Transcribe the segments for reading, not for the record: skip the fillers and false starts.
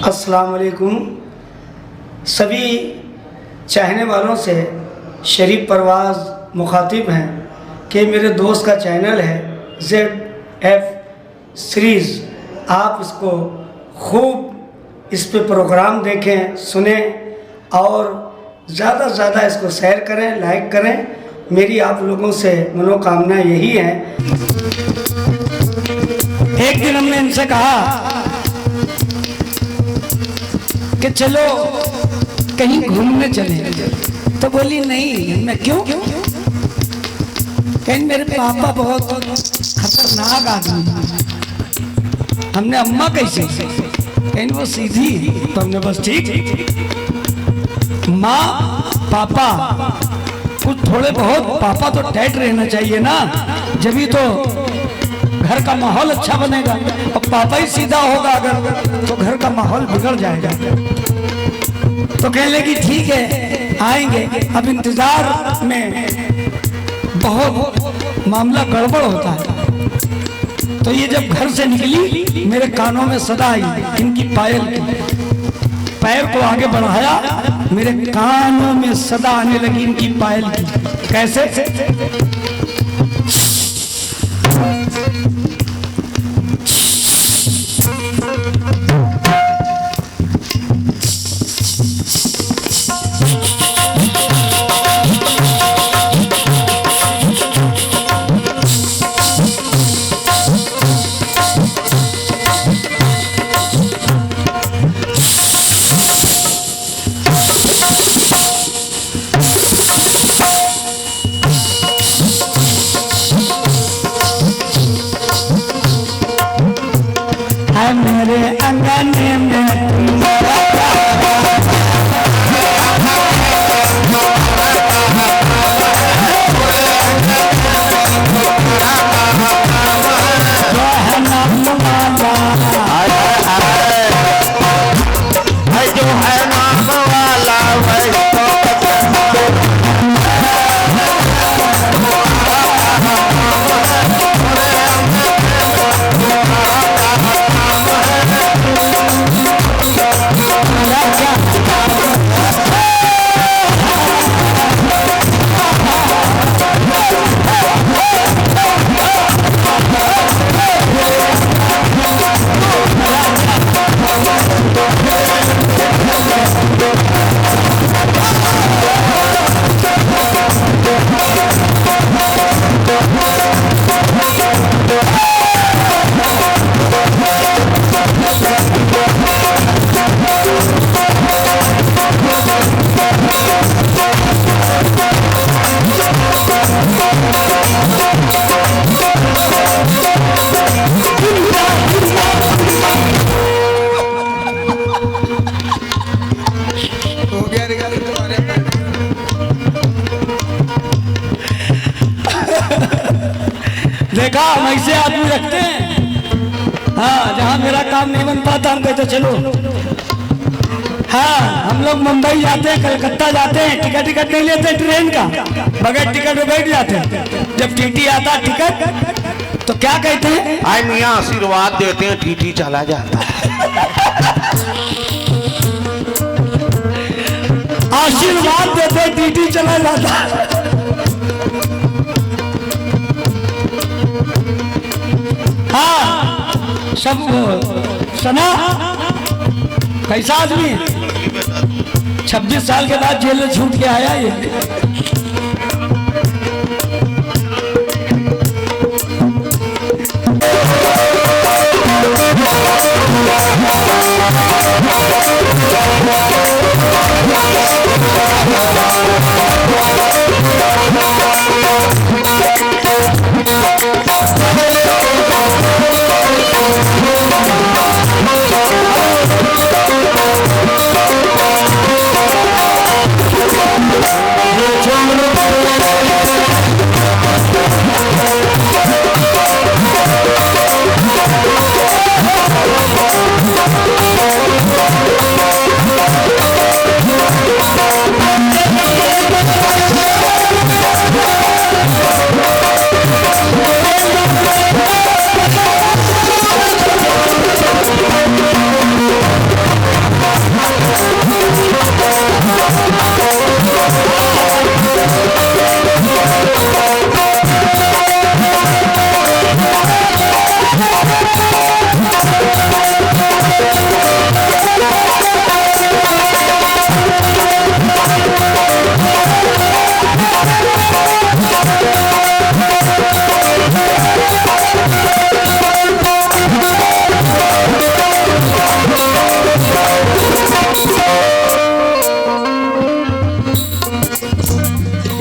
अस्सलाम वालेकुम। सभी चाहने वालों से शरीफ परवाज़ मुखातिब हैं कि मेरे दोस्त का चैनल है ZF सीरीज़, आप इसको खूब इस पे प्रोग्राम देखें, सुने और ज़्यादा से ज़्यादा इसको शेयर करें, लाइक करें। मेरी आप लोगों से मनोकामना यही है। एक दिन हमने इनसे कहा कि चलो कहीं घूमने चले, तो बोली नहीं। मैं क्यों? कहीं मेरे पापा बहुत खतरनाक आदमी। हमने अम्मा कैसे? कहीं वो सीधी। तो हमने बस ठीक, माँ पापा कुछ थोड़े बहुत, पापा तो टाइट रहना चाहिए ना, जभी तो घर का माहौल अच्छा बनेगा। और पापा ही सीधा होगा अगर, तो घर का माहौल बिगड़ जाएगा। तो कहने लगी ठीक है आएंगे। अब इंतजार में बहुत मामला गड़बड़ होता है। तो ये जब घर से निकली, मेरे कानों में सदा आई इनकी पायल की। पैर को आगे बढ़ाया, मेरे कानों में सदा आने लगी इनकी पायल की। कैसे? मेरे अंगने में देखा, हम ऐसे आदमी रखते हैं। हाँ, जहाँ मेरा काम नहीं बन पाता हम कहते चलो। हाँ, हम लोग मुंबई जाते हैं, कलकत्ता जाते हैं, टिकट नहीं लेते ट्रेन का, बगैर टिकट में बैठ जाते हैं। जब टीटी आता टिकट, तो क्या कहते हैं? आए मियाँ आशीर्वाद देते हैं, टीटी चला जाता है। आशीर्वाद देते टीटी चला जाता। हाँ, सब सना कैसा आदमी? 26 साल के बाद जेल में छूट के आया ये। छोड़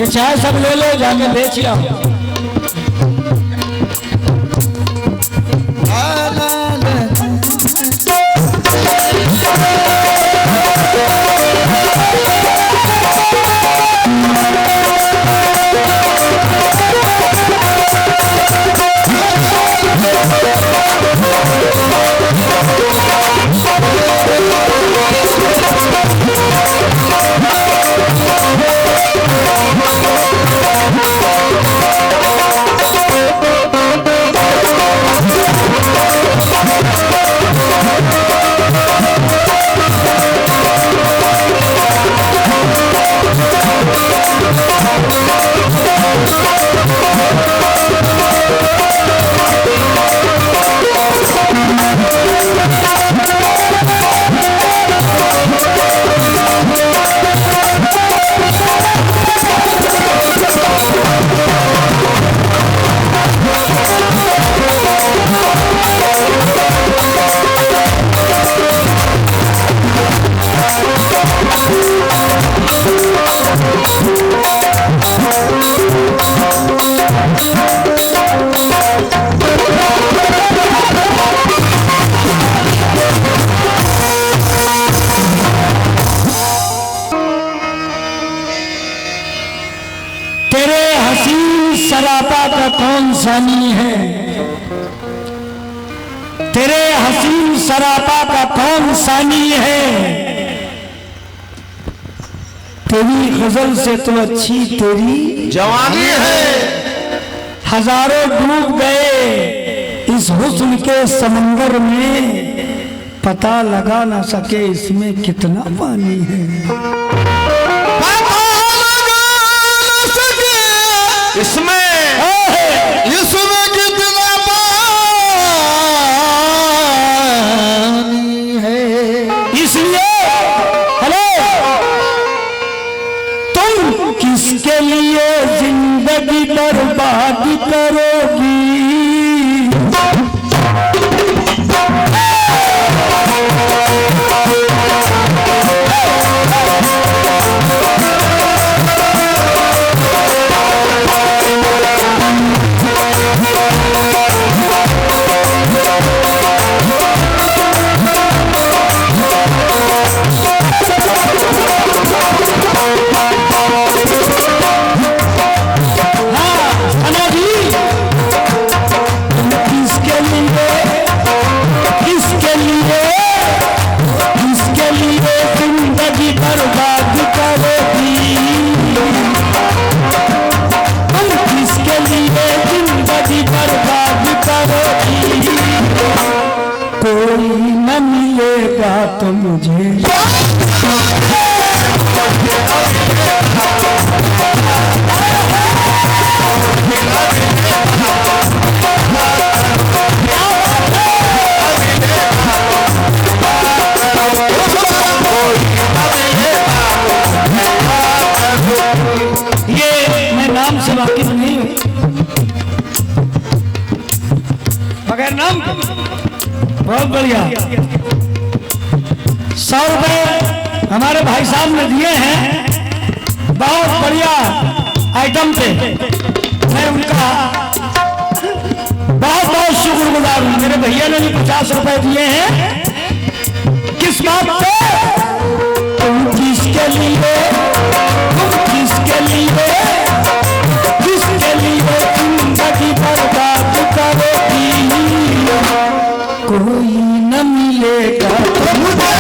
ये चाय सब ले लो, जाके बेच आओ। सरापा का कौन सानी है, तेरे हसीन सरापा का कौन सानी है, तेरी गजल से तो अच्छी तेरी जवानी है। हजारों डूब गए इस हुस्न के समंदर में, पता लगा ना सके इसमें कितना पानी है। इसमें कितना पानी है। इसलिए हेलो, तुम किसके लिए जिंदगी बर्बाद करोगी, कोई न मिलेगा तो मुझे ये मैं नाम से वाकिफ नहीं हूं, मगर नाम बहुत बढ़िया। 100 रुपए हमारे भाई साहब ने दिए हैं, बहुत बढ़िया आइटम पे। मैं उनका बहुत बहुत शुक्रगुजार हूँ। मेरे भैया ने भी 50 रुपए दिए हैं। किस बात पे? तुम किसके लिए, तुम किसके लिए, किसके लिए जिंदगी बर्बाद करोगी, कोई न मिलेगा तो मुझे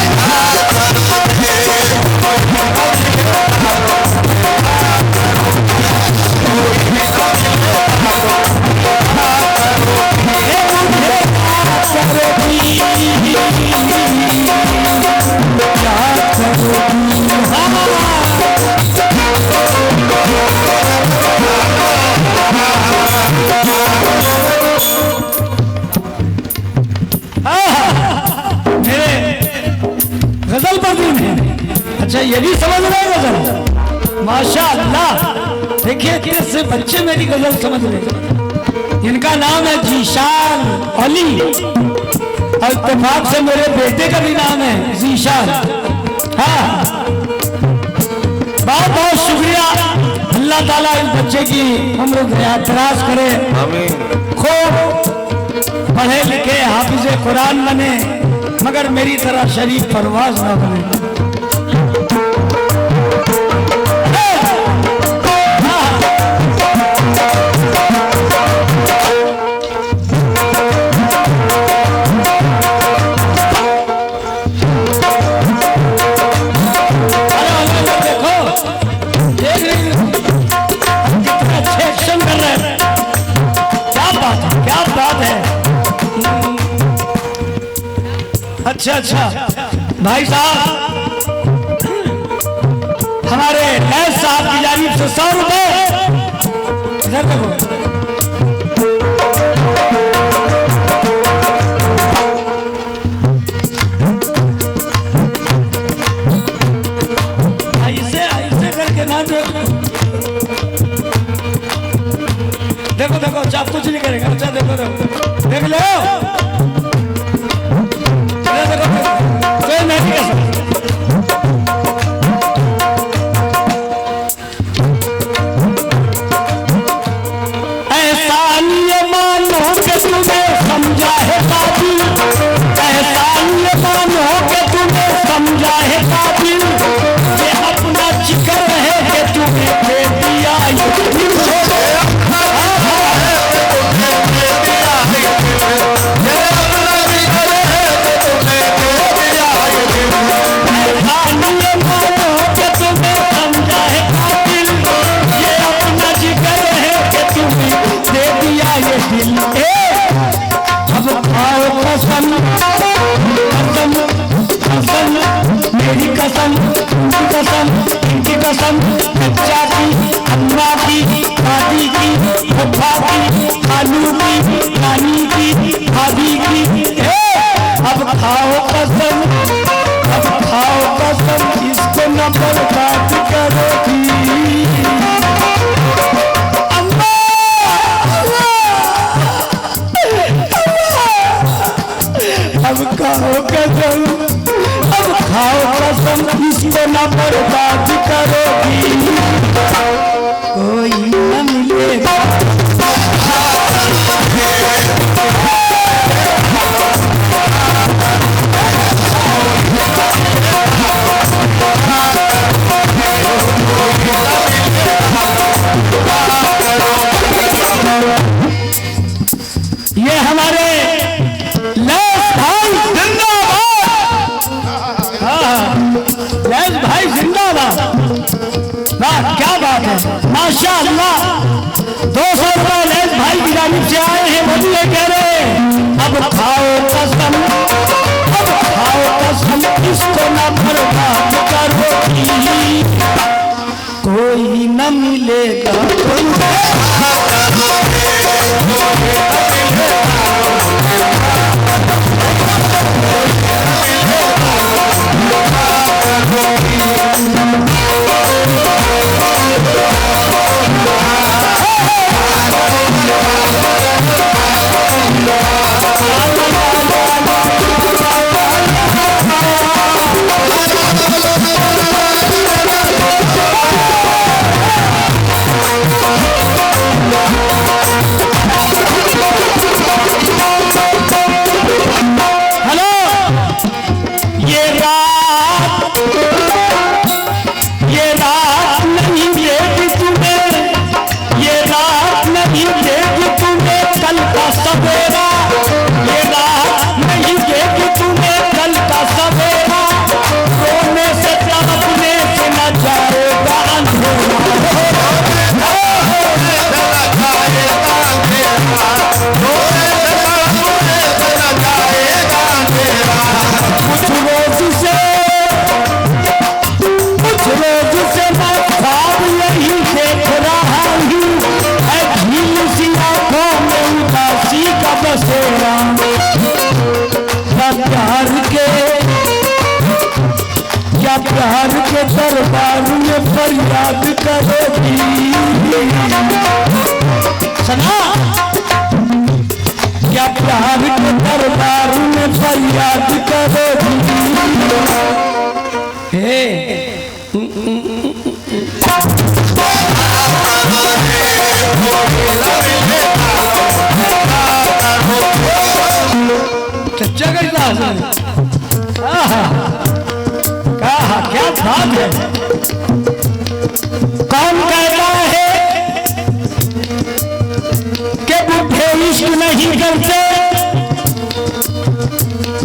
गजल पर दिन है। अच्छा ये भी समझ रहे हैं गजल, माशाअल्लाह। देखिए कैसे बच्चे मेरी गजल समझ रहे। इनका नाम है जीशान अली, और इत्तेफाक से मेरे बेटे का भी नाम है जीशान। हाँ, बहुत बहुत शुक्रिया। अल्लाह ताला बच्चे की उम्र दराज करे, खूब पढ़े लिखे हाफिज़े कुरान बने, मगर मेरी तरह शरीफ परवाज ना बने। अच्छा भाई साहब, हमारे नैस साहब की जानिब से 100 रुपए इधर देखो। ऐसे करके ना देखो देखो, अच्छा कुछ नहीं करेगा। अच्छा देखो देखो, देख लो, नहीं कर सकता। ऐसा ये मानो कि तुम्हें समझा है काबिल, ऐसा ये मानो कि तुम्हें समझा है काबिल, ये अपना जिक्र है कि तुम्हें दे दिया ये दिल से। अब खाओ कसम, कसम कसम, मेरी कसम, उनकी कसम, इनकी कसम, बच्चा की, अम्मा की, दादी की, फूफा की, खालू की, नानी की, भाभी की। अब खाओ कसम, अब खाओ कसम, इसको न बर्बाद करोगी। अब खाओ कसम, अब खाओ कसम, इसको न बर्बाद करोगी, कोई न मिलेगा। ये हमारे भाई जिंदाबाद। वाह क्या बात है, माशाअल्लाह। 200 रुपए लेस भाई की जानिब से आए हैं, वो ये कह रहे हैं अब खाओ कसम, अब खाओ कसम, इसको न बर्बाद करोगी, कोई न मिलेगा। प्यार के दरबार में फरियाद करोगी। सुना क्या प्यार के दरबार में फरियाद करोगी। हे आहा क्या बात है। कौन कहता है कि बुढ़े इश्क नहीं करते,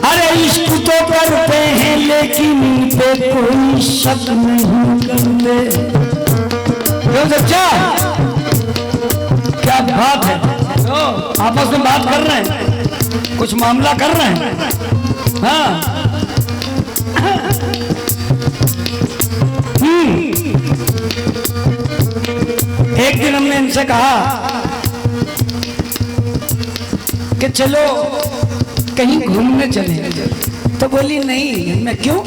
अरे इश्क तो करते हैं लेकिन पे कोई शक नहीं करते। क्यों सच्चा, क्या बात है। आपस में बात कर रहे हैं, कुछ मामला कर रहे हैं। हाँ एक दिन हमने इनसे कहा कि चलो कहीं घूमने चले, तो बोली नहीं। मैं क्यों?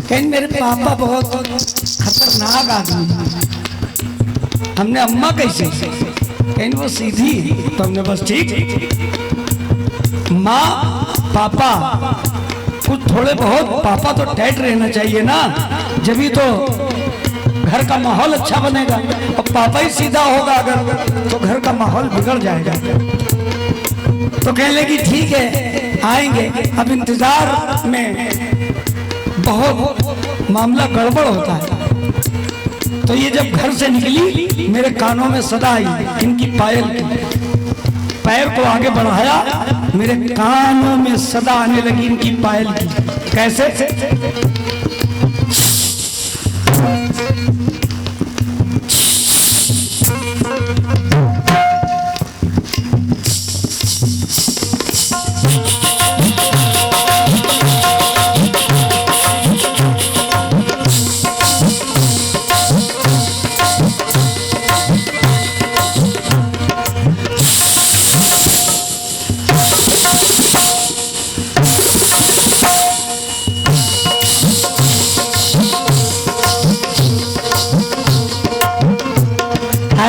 कहीं मेरे पापा बहुत खतरनाक आदमी हैं। हमने अम्मा कैसे, कहीं वो सीधी। तो हमने बस ठीक, माँ पापा कुछ थोड़े बहुत, पापा तो टाइट रहना चाहिए ना, जब तो घर का माहौल अच्छा बनेगा। और पापा ही सीधा होगा अगर, तो घर का माहौल बिगड़ जाएगा। तो कहने लगी ठीक है आएंगे। अब इंतजार में बहुत मामला गड़बड़ होता है। तो ये जब घर से निकली, मेरे कानों में सदा आई इनकी पायल की। पैर को आगे बढ़ाया, मेरे कानों में सदा आने लगी इनकी पायल की। कैसे?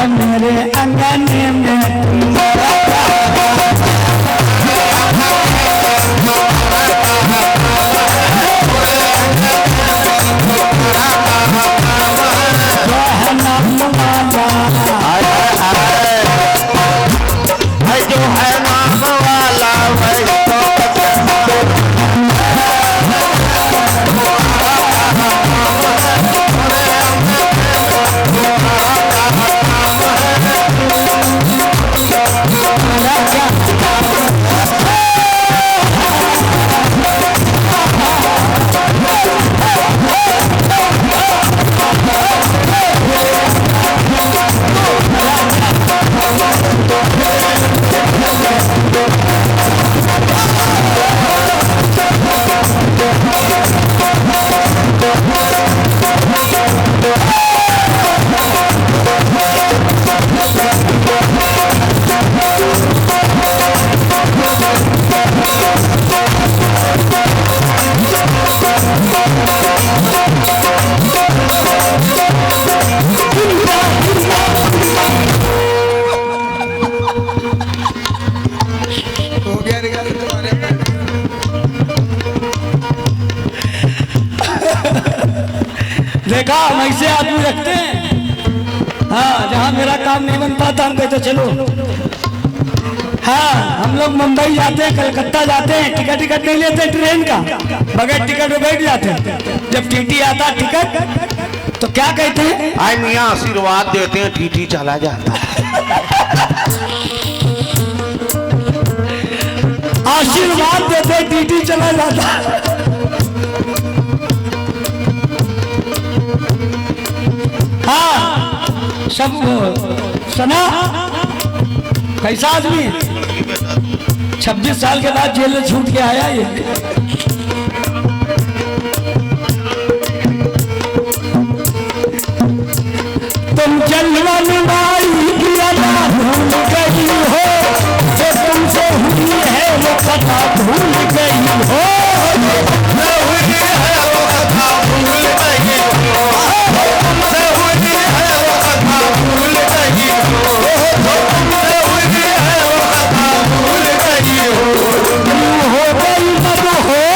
मेरे अंगने में जो है नाम वाला वही तो देखा, हम ऐसे आदमी रखते हैं। हाँ, जहाँ मेरा काम नहीं बन पाता हम कहते चलो। हाँ, हम लोग मुंबई जाते हैं, कलकत्ता जाते हैं, टिकट नहीं लेते ट्रेन का, बगैर टिकट में बैठ जाते हैं। जब टीटी आता टिकट, तो क्या कहते हैं? आई मियाँ आशीर्वाद देते हैं, टीटी चला जाता है। आशीर्वाद देते टीटी चला जाता है। हाँ, सब सना कैसा आदमी है? 26 साल के बाद जेल में छूट के आया ये। तुम जलवन वाली की अदा भूल गई हो, जो तुमसे हुई है वो कथा भूल गई हो। हो गई मत हो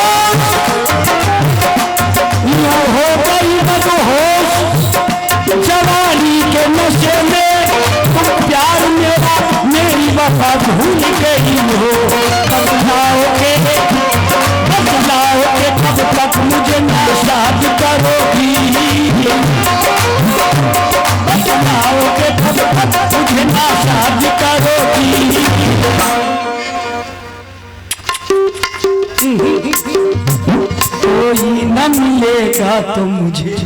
न मिलेगा तो मुझे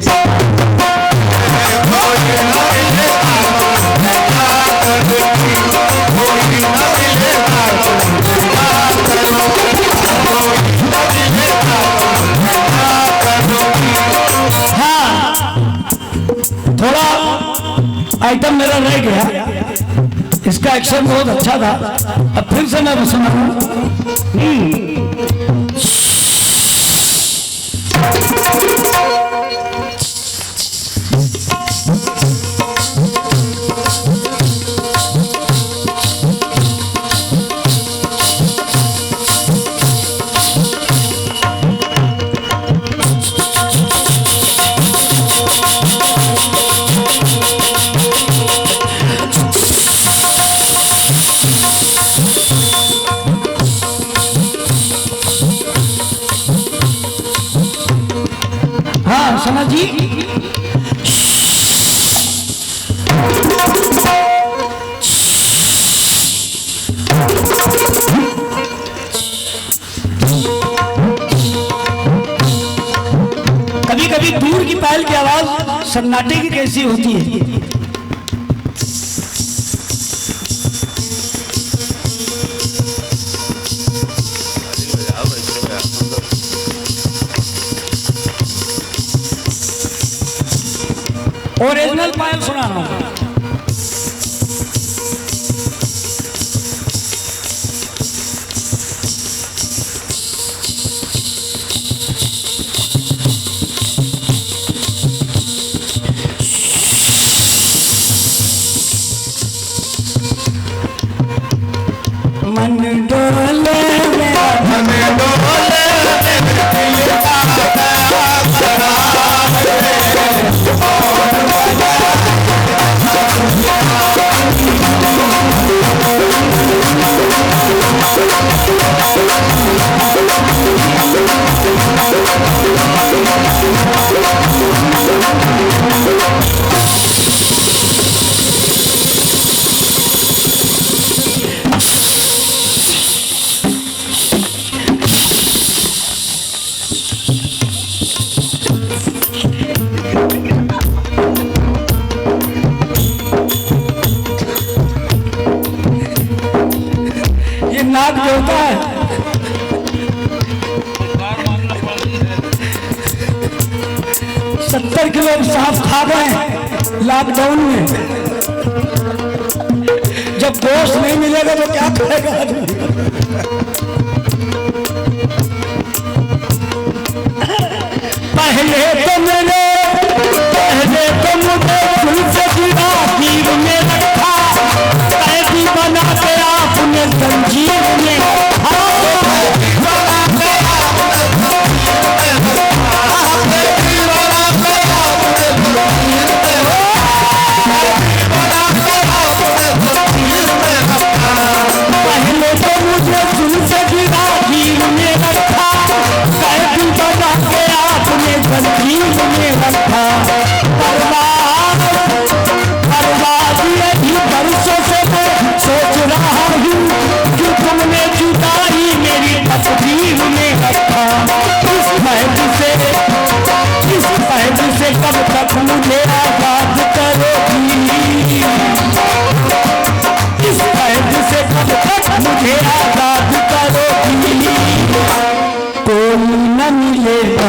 थोड़ा आइटम मेरा रह गया, इसका एक्शन बहुत अच्छा था। अब फिर से मैं सुनाऊं। हाँ सना जी, कभी कभी दूर की पायल की आवाज सन्नाटे की कैसी होती है। ओरिजिनल पायल सुना रहा हूं। मन डोले मन डोले नाक जो होता है सत्तर किलो साफ खा गए लॉकडाउन में। जब गोश्त नहीं मिलेगा तो क्या करेगा आदमी। पहले तो मुझे तुमसे गिरा तीर में रखा, कैदी बना के आपने जंजीर में पहले तो मुझे तुमसे गिरा तीर में रखा, कैदी बना के आपने जंजीर में रखा। बर्बाद यही बरसों से मैं सोच रहा हूँ कि तुमने जुदाई मेरी तकदीर में रखा। इस कैद से कब तक मुझे आजाद करोगी, इस कैद से कब तक मुझे आजाद करोगी। कोई न मिलेगा